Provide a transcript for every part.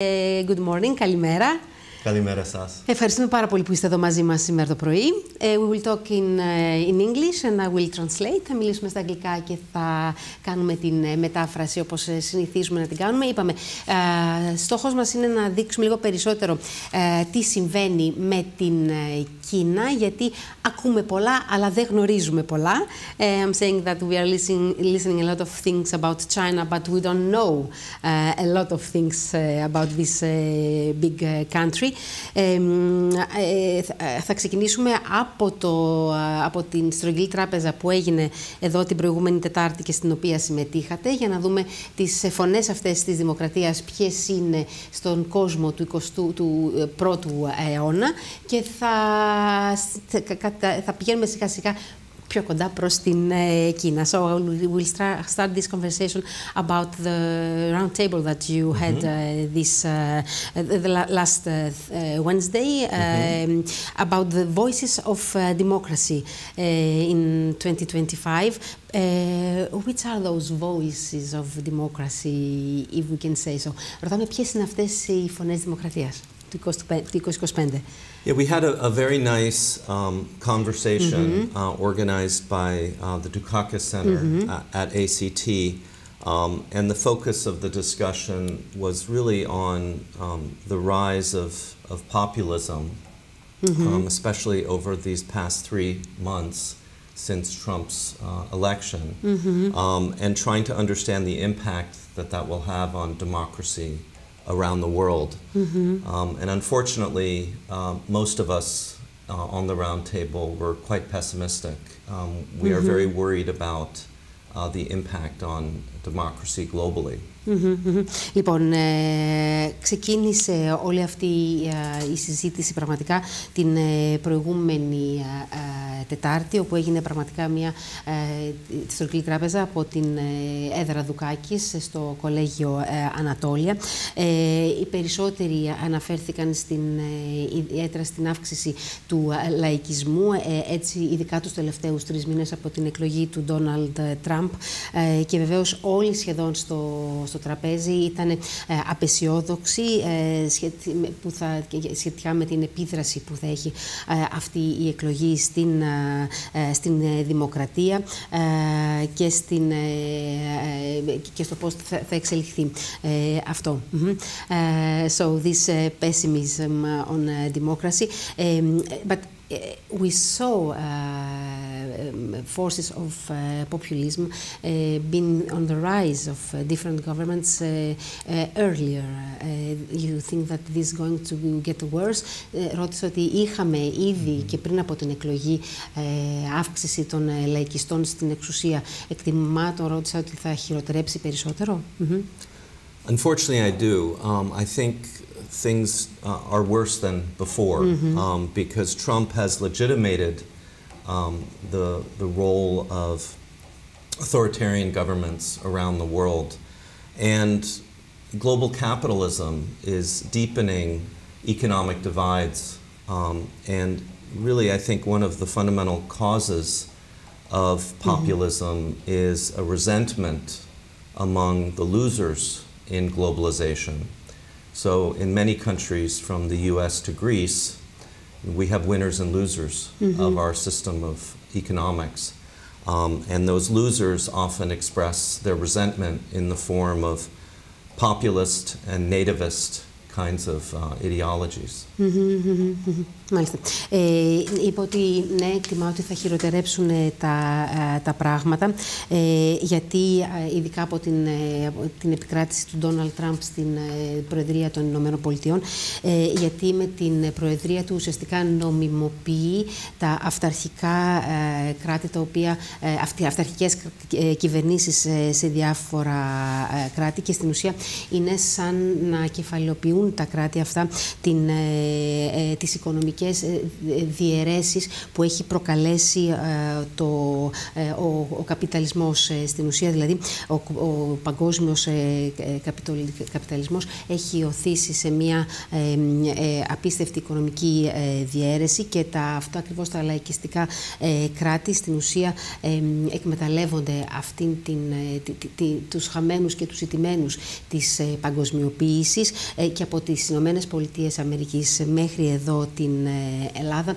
Good morning, καλημέρα. Καλημέρα σας. Ευχαριστούμε πάρα πολύ που είστε εδώ μαζί μας σήμερα το πρωί. We will talk in English and I will translate. Θα μιλήσουμε στα αγγλικά και θα κάνουμε την μετάφραση όπως συνηθίζουμε να την κάνουμε. Είπαμε, στόχος μας είναι να δείξουμε λίγο περισσότερο τι συμβαίνει με την Κίνα, γιατί ακούμε πολλά, αλλά δεν γνωρίζουμε πολλά. I'm saying that we are listening a lot of things about China, but we don't know a lot of things about this big country. Θα ξεκινήσουμε από την στρογγυλή τράπεζα που έγινε εδώ την προηγούμενη Τετάρτη και στην οποία συμμετείχατε, για να δούμε τις φωνές αυτές της Δημοκρατίας, ποιες είναι στον κόσμο του 21ου αιώνα, και θα πηγαίνουμε σιγά σιγά πιο κοντά προς την Κίνα. So we'll start this conversation about the round table that you had the last Wednesday about the voices of democracy in 2025. Which are those voices of democracy, if we can say so? Ρωτάμε ποιες είναι αυτές οι φωνές δημοκρατίας του 2025. Yeah, we had a very nice conversation organized by the Dukakis Center at ACT, and the focus of the discussion was really on the rise of populism, especially over these past 3 months since Trump's election, and trying to understand the impact that will have on democracy around the world. And unfortunately, most of us on the round table were quite pessimistic. We are very worried about the impact on democracy globally. Λοιπόν, ξεκίνησε όλη αυτή η συζήτηση πραγματικά την προηγούμενη Τετάρτη, όπου έγινε πραγματικά μια στρογγυλή τράπεζα από την έδρα Δουκάκης στο Κολέγιο Ανατόλια. Οι περισσότεροι αναφέρθηκαν ιδιαίτερα στην αύξηση του λαϊκισμού, έτσι ειδικά τους τελευταίους 3 μήνες από την εκλογή του Ντόναλντ Τραμπ, και βεβαίως όλοι σχεδόν στο τραπέζι ήταν απεσιόδοξοι σχετικά με την επίδραση που θα έχει αυτή η εκλογή στην δημοκρατία και στο πώς θα εξελιχθεί αυτό. So this pessimism on democracy, but we saw forces of populism being on the rise of different governments earlier. You think that this is going to get worse? Ρώτησα ότι είχαμε ήδη και πριν από την εκλογή αύξηση των λαϊκιστών στην εξουσία. Εκτιμάτων, ρώτησα ότι θα χειροτερέψει περισσότερο. Unfortunately, I do. I think things are worse than before because Trump has legitimated the role of authoritarian governments around the world, and global capitalism is deepening economic divides, and really I think one of the fundamental causes of populism is a resentment among the losers in globalization. So in many countries, from the US to Greece, we have winners and losers of our system of economics. And those losers often express their resentment in the form of populist and nativist kinds of ideologies. Μάλιστα. Είπε ότι ναι, εκτιμά ότι θα χειροτερέψουν τα πράγματα, γιατί ειδικά από την επικράτηση του Ντόναλντ Τραμπ στην Προεδρία των Ηνωμένων Πολιτειών, γιατί με την Προεδρία του ουσιαστικά νομιμοποιεί τα αυταρχικά κράτη, τα οποία, αυταρχικές κυβερνήσεις σε διάφορα κράτη, και στην ουσία είναι σαν να κεφαλαιοποιούν δεχτούν τα κράτη αυτά τις οικονομικές διαιρέσεις που έχει προκαλέσει ο καπιταλισμός. Στην ουσία δηλαδή ο παγκόσμιος καπιταλισμός έχει οθήσει σε μια απίστευτη οικονομική διαίρεση και αυτά ακριβώς τα λαϊκιστικά κράτη στην ουσία εκμεταλλεύονται τους χαμένους και τους ηττημένους της παγκοσμιοποίησης και από τις Ηνωμένες Πολιτείες Αμερικής μέχρι εδώ την Ελλάδα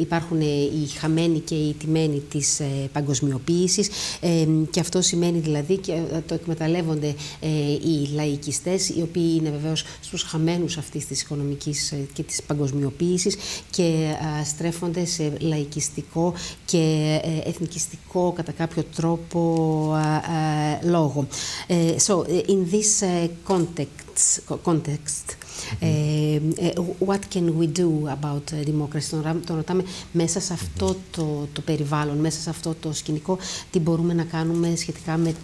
υπάρχουν οι χαμένοι και οι ηττημένοι της παγκοσμιοποίησης και αυτό σημαίνει δηλαδή και το εκμεταλλεύονται οι λαϊκιστές οι οποίοι είναι βεβαίως στους χαμένους αυτής της οικονομικής και της παγκοσμιοποίησης και στρέφονται σε λαϊκιστικό και εθνικιστικό κατά κάποιο τρόπο λόγο. So, in this context, what can we do about democracy? Το ρωτάμε μέσα σε αυτό το περιβάλλον, μέσα σε αυτό το σκηνικό, τι μπορούμε να κάνουμε σχετικά με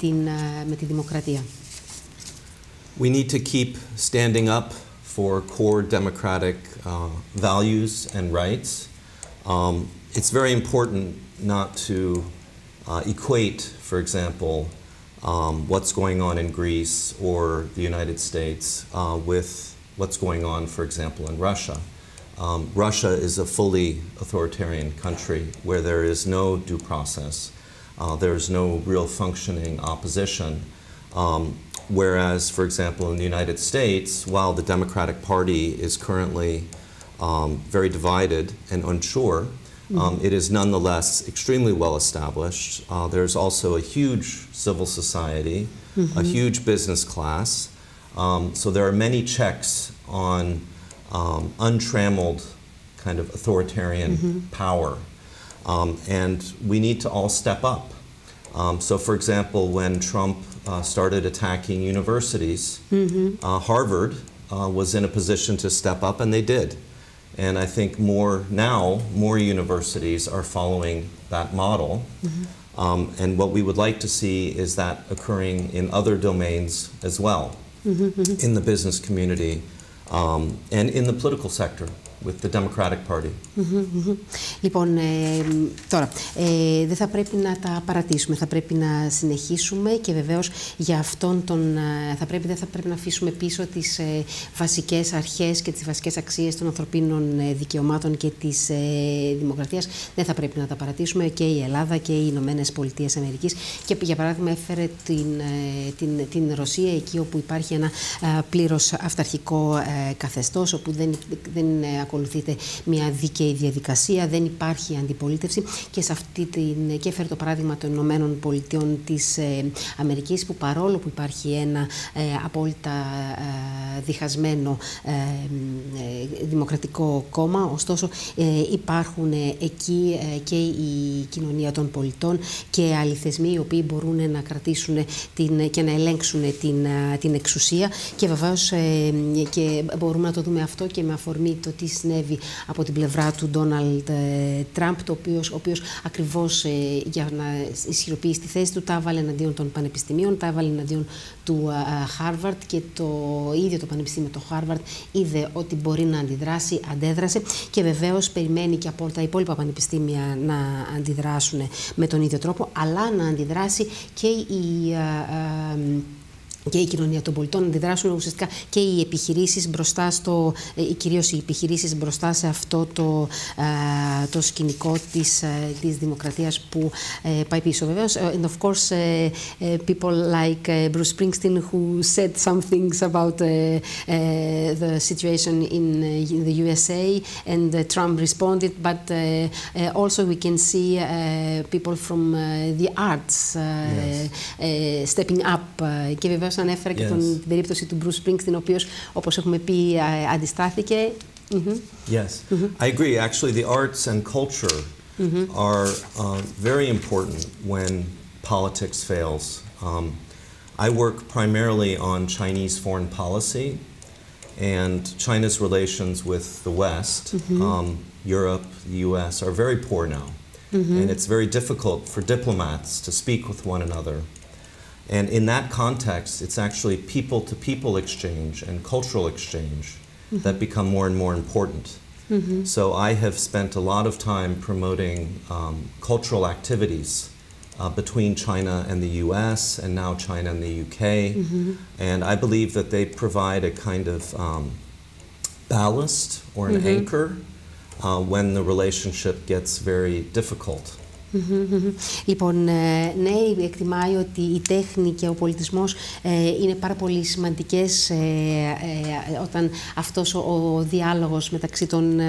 τη δημοκρατία. We need to keep standing up for core democratic values and rights. It's very important not to equate, for example, what's going on in Greece or the United States with what's going on, for example, in Russia. Russia is a fully authoritarian country where there is no due process. There is no real functioning opposition. Whereas, for example, in the United States, while the Democratic Party is currently very divided and unsure, it is nonetheless extremely well established. There's also a huge civil society, a huge business class. So there are many checks on untrammeled kind of authoritarian power. And we need to all step up. So for example, when Trump started attacking universities, Harvard was in a position to step up, and they did. And I think more universities are following that model. And what we would like to see is that occurring in other domains as well, in the business community and in the political sector with the Democratic Party. Λοιπόν, τώρα, δεν θα πρέπει να τα παρατήσουμε, θα πρέπει να συνεχίσουμε και βεβαίως για αυτόν δεν θα πρέπει να αφήσουμε πίσω τις βασικές αρχές και τις βασικές αξίες των ανθρωπίνων δικαιωμάτων και της δημοκρατίας. Δεν θα πρέπει να τα παρατήσουμε και η Ελλάδα και οι Ηνωμένες Πολιτείες Αμερικής και για παράδειγμα έφερε την Ρωσία εκεί όπου υπάρχει ένα πλήρως αυταρχικό καθεστώς όπου δεν ακολουθείται μια δίκαιη διαδικασία, δεν υπάρχει αντιπολίτευση και έφερε το παράδειγμα των Ηνωμένων Πολιτειών της Αμερικής που παρόλο που υπάρχει ένα απόλυτα διχασμένο δημοκρατικό κόμμα, ωστόσο υπάρχουν εκεί και η κοινωνία των πολιτών και άλλοι θεσμοί οι οποίοι μπορούν να κρατήσουν και να ελέγξουν την εξουσία και βεβαίως και μπορούμε να το δούμε αυτό και με αφορμή το τι συνέβη από την πλευρά του Ντόναλντ Τραμπ, ο οποίος ακριβώς για να ισχυροποιήσει τη θέση του τα έβαλε εναντίον των πανεπιστημίων, τα έβαλε εναντίον του Χάρβαρντ και το ίδιο το πανεπιστήμιο, το Χάρβαρντ, είδε ότι μπορεί να αντιδράσει, αντέδρασε και βεβαίως περιμένει και από τα υπόλοιπα πανεπιστήμια να αντιδράσουν με τον ίδιο τρόπο, αλλά να αντιδράσει και η κοινωνία των πολιτών, να αντιδράσουν ουσιαστικά και οι επιχειρήσεις μπροστά κυρίως οι επιχειρήσεις μπροστά σε αυτό το σκηνικό της δημοκρατίας που πάει πίσω. Βεβαίως, and of course, people like Bruce Springsteen who said some things about the situation in the USA and Trump responded, but also we can see people from the arts stepping up. Και βεβαίως ανέφερα και την περίπτωση του Bruce Springsteen, ο οποίος, όπως έχουμε πει, αντιστάθηκε. Yes, I agree. Actually, the arts and culture are very important when politics fails. I work primarily on Chinese foreign policy and China's relations with the West. Europe, the US are very poor now, and it's very difficult for diplomats to speak with one another. And in that context, it's actually people-to-people exchange and cultural exchange that become more and more important. So I have spent a lot of time promoting cultural activities between China and the US, and now China and the UK. And I believe that they provide a kind of ballast or an anchor when the relationship gets very difficult. Λοιπόν, ναι, εκτιμάει ότι η τέχνη και ο πολιτισμός είναι πάρα πολύ σημαντικές όταν αυτός ο διάλογος μεταξύ των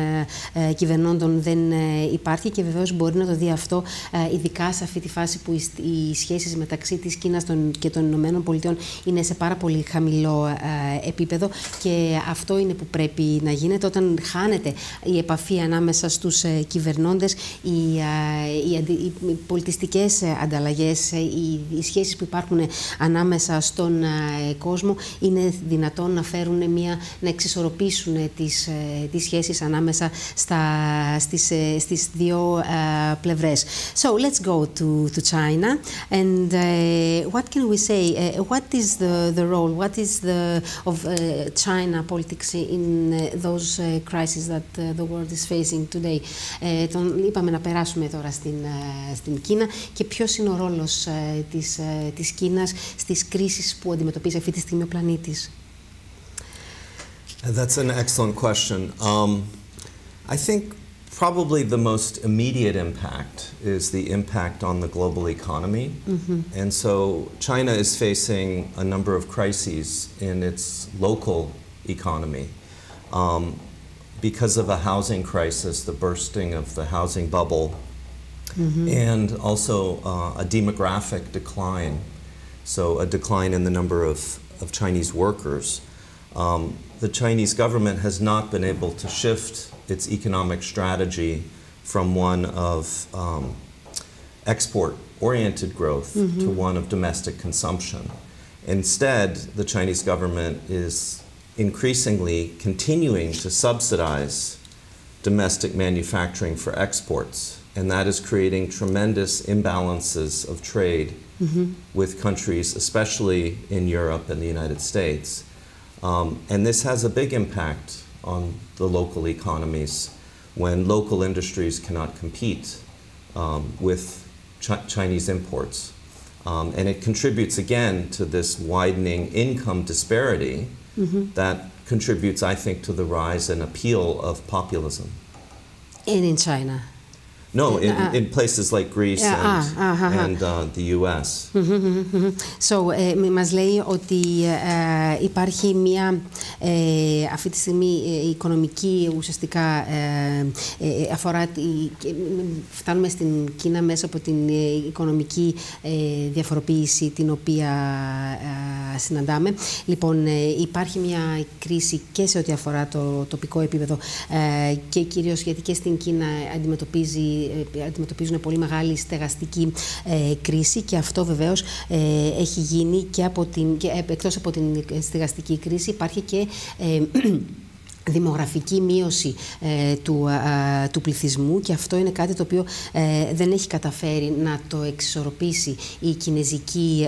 κυβερνώντων δεν υπάρχει, και βεβαίως μπορεί να το δει αυτό ειδικά σε αυτή τη φάση που οι σχέσεις μεταξύ της Κίνας και των Ηνωμένων Πολιτειών είναι σε πάρα πολύ χαμηλό επίπεδο, και αυτό είναι που πρέπει να γίνεται όταν χάνεται η επαφή ανάμεσα στους κυβερνώντες, οι πολιτιστικές ανταλλαγές, οι σχέσεις που υπάρχουν ανάμεσα στον κόσμο είναι δυνατόν να φέρουν να εξισορροπήσουν τις σχέσεις ανάμεσα στις δύο πλευρές. So let's go to China, and what can we say? What is the role? What is of China politics in those crises that the world is facing today? Είπαμε να περάσουμε τώρα στην Κίνα, και ποιος είναι ο ρόλος της Κίνας στις κρίσεις που αντιμετωπίζει αυτή τη στιγμή ο πλανήτης? That's an excellent question. I think probably the most immediate impact is the impact on the global economy. And so China is facing a number of crises in its local economy. Because of a housing crisis, the bursting of the housing bubble, and also a demographic decline, so a decline in the number of Chinese workers. The Chinese government has not been able to shift its economic strategy from one of export-oriented growth to one of domestic consumption. Instead, the Chinese government is increasingly continuing to subsidize domestic manufacturing for exports. And that is creating tremendous imbalances of trade with countries, especially in Europe and the United States. And this has a big impact on the local economies when local industries cannot compete with Chinese imports. And it contributes again to this widening income disparity that contributes, I think, to the rise and appeal of populism. And in China? No, in places like Greece and the US. So, μας λέει ότι υπάρχει μια αυτή τη στιγμή η οικονομική ουσιαστικά αφορά, φτάνουμε στην Κίνα μέσα από την οικονομική διαφοροποίηση την οποία συναντάμε. Λοιπόν, υπάρχει μια κρίση και σε ό,τι αφορά το τοπικό επίπεδο, και κυρίως γιατί και στην Κίνα αντιμετωπίζουν πολύ μεγάλη στεγαστική κρίση, και αυτό βεβαίως έχει γίνει και εκτός από την στεγαστική κρίση υπάρχει και δημογραφική μείωση του πληθυσμού, και αυτό είναι κάτι το οποίο δεν έχει καταφέρει να το εξισορροπήσει η κινεζική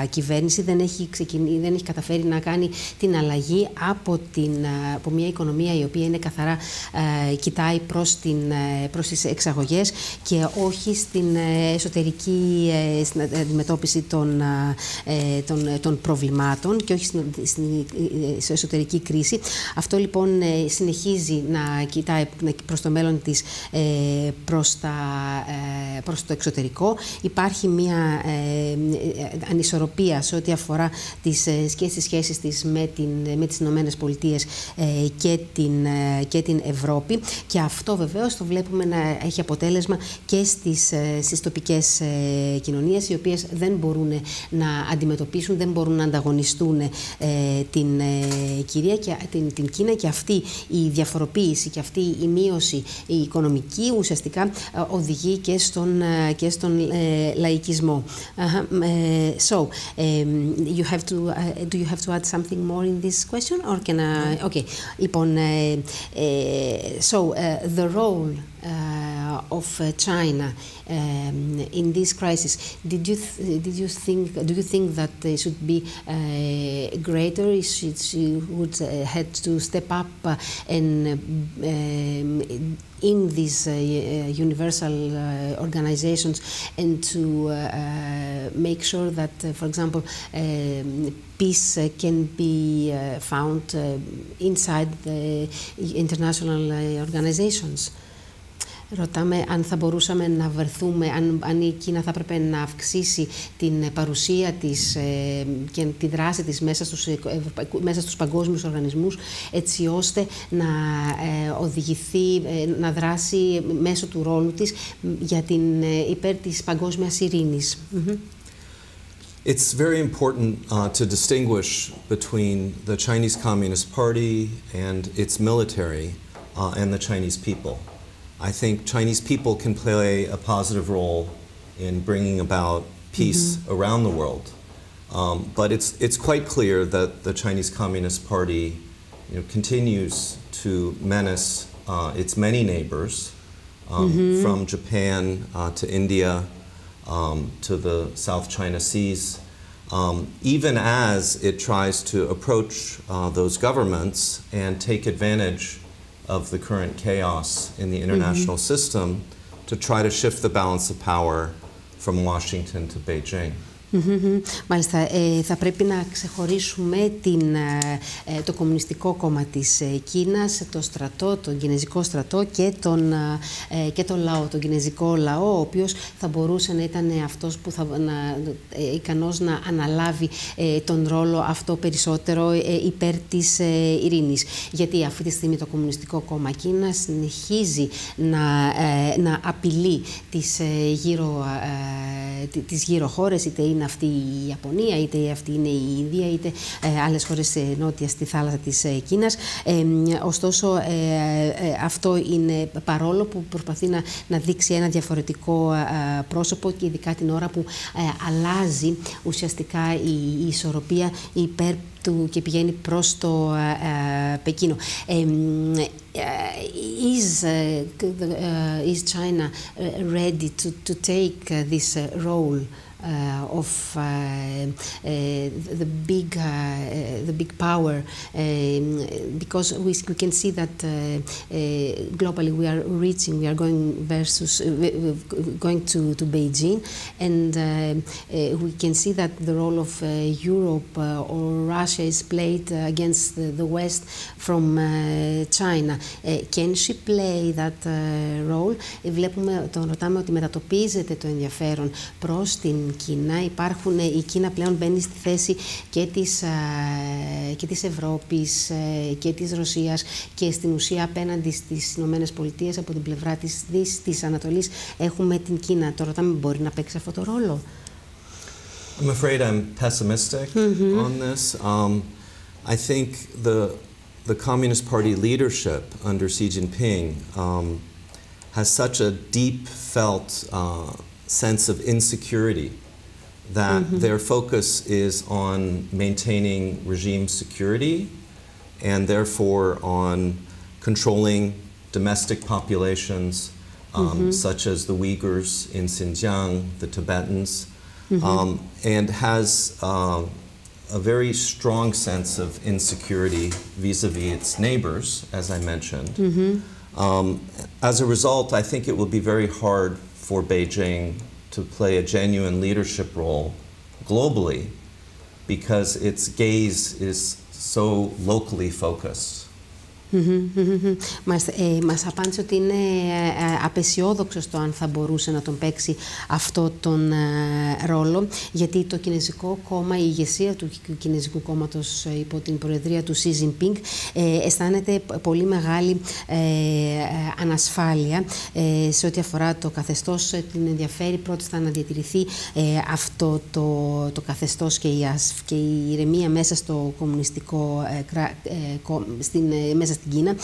κυβέρνηση, δεν έχει καταφέρει να κάνει την αλλαγή από μια οικονομία η οποία είναι καθαρά κοιτάει προς τις εξαγωγές και όχι στην εσωτερική στην αντιμετώπιση των προβλημάτων και όχι στην εσωτερική κρίση. Αυτό λοιπόν συνεχίζει να κοιτάει προς το μέλλον της, προς το εξωτερικό. Υπάρχει μια ανισορροπία σε ό,τι αφορά τις σχέσεις της με τις Ηνωμένες Πολιτείες και την Ευρώπη, και αυτό βεβαίως το βλέπουμε να έχει αποτέλεσμα και στις τοπικές κοινωνίες, οι οποίες δεν μπορούν να αντιμετωπίσουν, δεν μπορούν να ανταγωνιστούν την Κίνα, και αυτή η διαφοροποίηση και αυτή η μείωση η οικονομική ουσιαστικά οδηγεί και στον λαϊκισμό. So, do you have to add something more in this question, or can I? Okay. Λοιπόν, so the role of China in this crisis, do you think that they should be greater? She would had to step up and in these universal organizations and to make sure that, for example, peace can be found inside the international organizations. Ρωτάμε αν θα μπορούσαμε να βρεθούμε, αν η Κίνα θα έπρεπε να αυξήσει την παρουσία της και τη δράση της μέσα στους παγκόσμιους οργανισμούς, έτσι ώστε να οδηγηθεί, να δράσει μέσω του ρόλου της για την υπέρ της παγκόσμιας ειρήνης. It's very important to distinguish between the Chinese Communist Party and its military and the Chinese people. I think Chinese people can play a positive role in bringing about peace around the world. But it's quite clear that the Chinese Communist Party continues to menace its many neighbors, from Japan to India to the South China Seas, even as it tries to approach those governments and take advantage of the current chaos in the international system to try to shift the balance of power from Washington to Beijing. Μάλιστα, θα πρέπει να ξεχωρίσουμε το Κομμουνιστικό Κόμμα της Κίνας, το στρατό, τον Κινεζικό στρατό και τον λαό, τον Κινεζικό λαό, ο οποίος θα μπορούσε να ήταν αυτός που ικανός να αναλάβει τον ρόλο αυτό περισσότερο υπέρ της ειρήνης. Γιατί αυτή τη στιγμή το Κομμουνιστικό Κόμμα Κίνας συνεχίζει να απειλεί τις γύρω χώρες, είτε είναι αυτή η Ιαπωνία, είτε αυτή είναι η Ινδία, είτε άλλες χώρες νότια στη θάλασσα της Κίνας. Ωστόσο, αυτό είναι παρόλο που προσπαθεί να δείξει ένα διαφορετικό πρόσωπο και ειδικά την ώρα που αλλάζει ουσιαστικά η ισορροπία υπέρ του και πηγαίνει προς το Πεκίνο. Is China ready to take this role of the big power, because we can see that globally we are going to Beijing, and we can see that the role of Europe or Russia is played against the West from China. Can she play that role? Ρωτάμε ότι μετατοπίζεται το ενδιαφέρον προς την Κίνα. Η Κίνα πλέον μπαίνει στη θέση και της Ευρώπης και της Ρωσίας και στην ουσία απέναντι στις Ηνωμένες Πολιτείες από την πλευρά της Ανατολής έχουμε την Κίνα. Το ρωτάμε, μπορεί να παίξει αυτό το ρόλο? I'm afraid I'm pessimistic on this. I think the Communist Party leadership under Xi Jinping has such a deep felt sense of insecurity that their focus is on maintaining regime security and therefore on controlling domestic populations such as the Uyghurs in Xinjiang, the Tibetans, and has a very strong sense of insecurity vis-a-vis its neighbors, as I mentioned. As a result, I think it will be very hard for Beijing to play a genuine leadership role globally because its gaze is so locally focused. Μας απάντησε ότι είναι απεσιόδοξος το αν θα μπορούσε να τον παίξει αυτό τον ρόλο, γιατί το Κινεζικό κόμμα, η ηγεσία του Κινεζικού κόμματος υπό την προεδρία του Xi Jinping αισθάνεται πολύ μεγάλη ανασφάλεια σε ό,τι αφορά το καθεστώς. Την ενδιαφέρει πρώτα να διατηρηθεί αυτό το καθεστώς και η ηρεμία μέσα στο κομμουνιστικό μέσα στην Κίνα.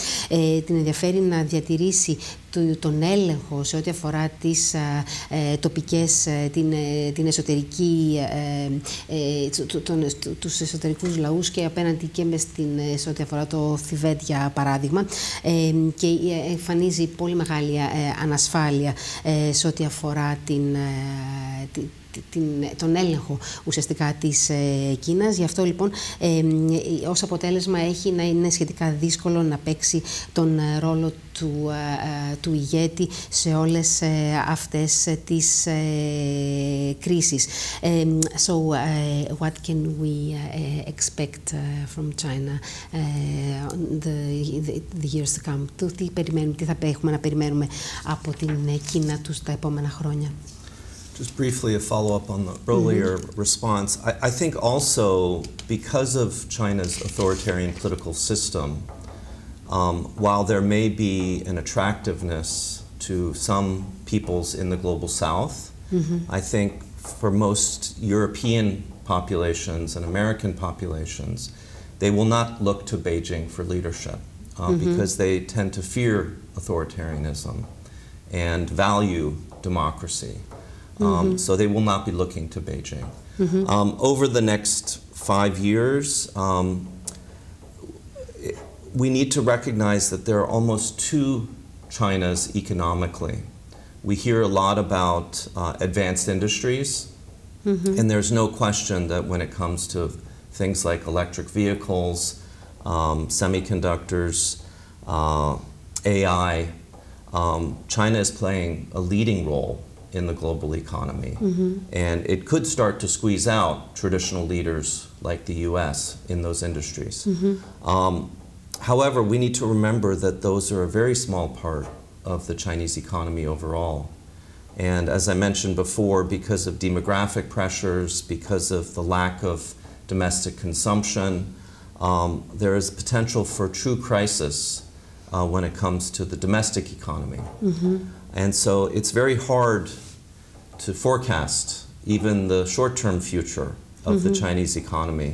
Την ενδιαφέρει να διατηρήσει τον έλεγχο σε ό,τι αφορά τις τοπικές, την εσωτερική, τους εσωτερικούς λαούς και απέναντι και σε ό,τι αφορά το Θιβέτ, για παράδειγμα, και εμφανίζει πολύ μεγάλη ανασφάλεια σε ό,τι αφορά τον έλεγχο ουσιαστικά της Κίνας. Γι' αυτό λοιπόν ως αποτέλεσμα έχει να είναι σχετικά δύσκολο να παίξει τον ρόλο του ηγέτη σε όλες αυτές τις κρίσεις. So, what can we expect from China the years to come? Τι θα έχουμε να περιμένουμε από την Κίνα τους τα επόμενα χρόνια? Just briefly, a follow-up on the earlier response. I think also because of China's authoritarian political system, while there may be an attractiveness to some peoples in the global south, I think for most European populations and American populations, they will not look to Beijing for leadership because they tend to fear authoritarianism and value democracy. So they will not be looking to Beijing. Over the next 5 years, we need to recognize that there are almost two Chinas economically. We hear a lot about advanced industries, and there's no question that when it comes to things like electric vehicles, semiconductors, AI, China is playing a leading role in the global economy. And it could start to squeeze out traditional leaders like the US in those industries. However, we need to remember that those are a very small part of the Chinese economy overall. And as I mentioned before, because of demographic pressures, because of the lack of domestic consumption, there is potential for true crisis when it comes to the domestic economy. And so it's very hard to forecast even the short-term future of the Chinese economy,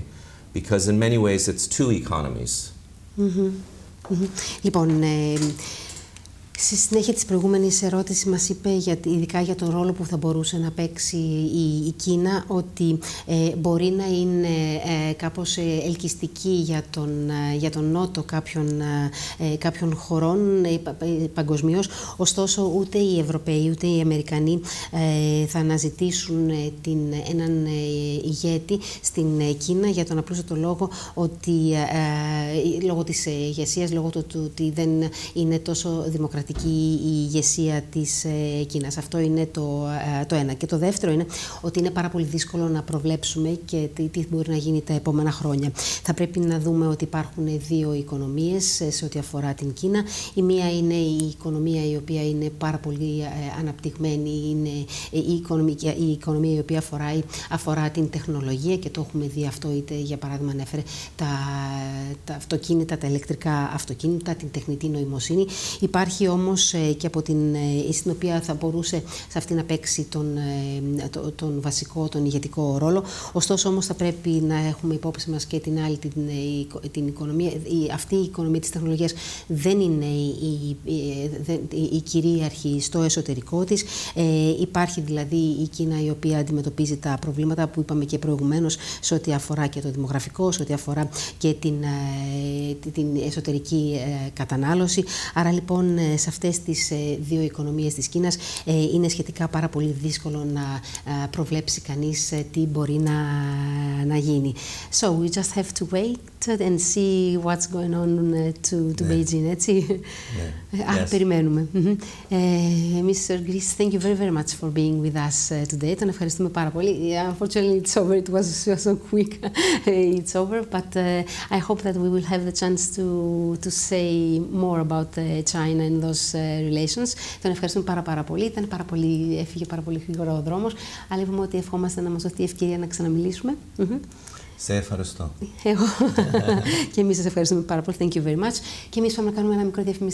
because in many ways it's two economies. Λοιπόν, στη συνέχεια της προηγούμενης ερώτησης μας είπε ειδικά για τον ρόλο που θα μπορούσε να παίξει η Κίνα, ότι μπορεί να είναι κάπως ελκυστική για τον νότο κάποιων χωρών παγκοσμίως, ωστόσο ούτε οι Ευρωπαίοι ούτε οι Αμερικανοί θα αναζητήσουν έναν ηγέτη στην Κίνα για τον απλούστατο λόγο ότι λόγω της ηγεσίας, λόγω του ότι δεν είναι τόσο δημοκρατική η ηγεσία της Κίνας. Αυτό είναι το ένα. Και το δεύτερο είναι ότι είναι πάρα πολύ δύσκολο να προβλέψουμε και τι μπορεί να γίνει τα επόμενα χρόνια. Θα πρέπει να δούμε ότι υπάρχουν δύο οικονομίες σε ό,τι αφορά την Κίνα. Η μία είναι η οικονομία η οποία είναι πάρα πολύ αναπτυγμένη, είναι η οικονομία η οποία αφορά την τεχνολογία και το έχουμε δει αυτό, είτε για παράδειγμα ανέφερε τα αυτοκίνητα, τα ηλεκτρικά αυτοκίνητα, την τεχνητή νοημοσύνη. Υπάρχει όμως και από στην οποία θα μπορούσε σε αυτή να παίξει τον βασικό, τον ηγετικό ρόλο. Ωστόσο όμως θα πρέπει να έχουμε υπόψη μας και την άλλη την οικονομία. Αυτή η οικονομία της τεχνολογίας δεν είναι η κυρίαρχη στο εσωτερικό της. Υπάρχει δηλαδή η Κίνα η οποία αντιμετωπίζει τα προβλήματα που είπαμε και προηγουμένως σε ό,τι αφορά και το δημογραφικό, σε ό,τι αφορά και την εσωτερική κατανάλωση. Άρα λοιπόν σε αυτές τις δύο οικονομίες της Κίνας είναι σχετικά πάρα πολύ δύσκολο να προβλέψει κανείς τι μπορεί να γίνει. So we just have to wait and see what's going on to Beijing, έτσι. Περιμένουμε. Mr. GRIES, thank you very, very much for being with us today. Τον ευχαριστούμε πάρα πολύ. Unfortunately, it's over. It was so quick. It's over, but I hope that we will have the chance to say more about China and those relations. Τον ευχαριστούμε πάρα πολύ. Έφυγε πάρα πολύ γρήγορα ο δρόμος, αλλά είπαμε ότι ευχόμαστε να μας δοθεί ευκαιρία να ξαναμιλήσουμε. Σε ευχαριστώ. Εγώ. Και εμείς σας ευχαριστούμε πάρα πολύ. Thank you very much. Και εμείς πάμε να κάνουμε ένα μικρό διαφημιστικό.